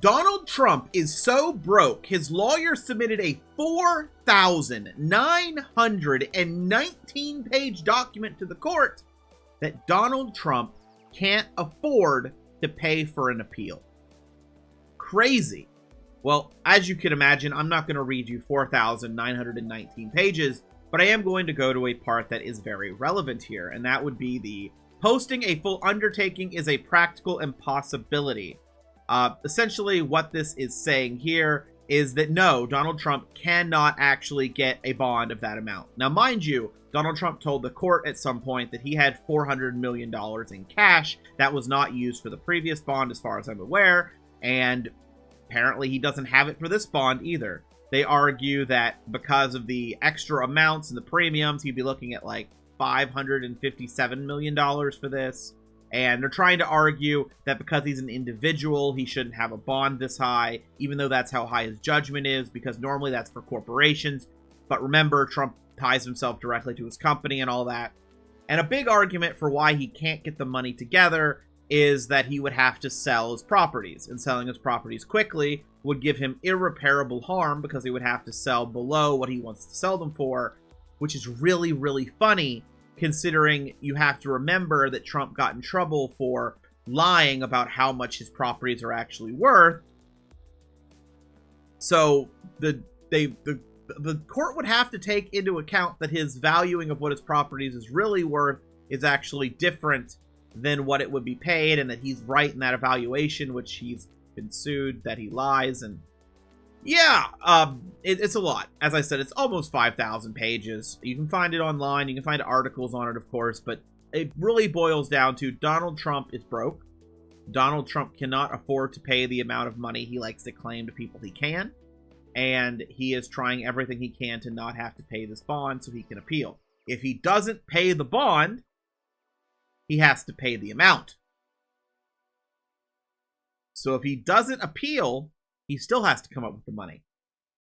Donald Trump is so broke, his lawyer submitted a 4,919-page document to the court that Donald Trump can't afford to pay for an appeal. Crazy. Well, as you can imagine, I'm not going to read you 4,919 pages, but I am going to go to a part that is very relevant here, and that would be the posting a full undertaking is a practical impossibility. Essentially, what this is saying here is that no, Donald Trump cannot actually get a bond of that amount. Now, mind you, Donald Trump told the court at some point that he had $400 million in cash that was not used for the previous bond, as far as I'm aware, and apparently he doesn't have it for this bond either. They argue that because of the extra amounts and the premiums, he'd be looking at like $557 million for this. And they're trying to argue that because he's an individual, he shouldn't have a bond this high, even though that's how high his judgment is, because normally that's for corporations. But remember, Trump ties himself directly to his company and all that. And a big argument for why he can't get the money together is that he would have to sell his properties. And selling his properties quickly would give him irreparable harm because he would have to sell below what he wants to sell them for, which is really, really funny, considering you have to remember that Trump got in trouble for lying about how much his properties are actually worth. So the court would have to take into account that his valuing of what his properties is really worth is actually different than what it would be paid, and that he's right in that evaluation, which he's been sued that he lies. And yeah, it's a lot. As I said, it's almost 5,000 pages. You can find it online. You can find articles on it, of course, but it really boils down to Donald Trump is broke. Donald Trump cannot afford to pay the amount of money he likes to claim to people he can, and he is trying everything he can to not have to pay this bond so he can appeal. If he doesn't pay the bond, he has to pay the amount. So if he doesn't appeal, he still has to come up with the money.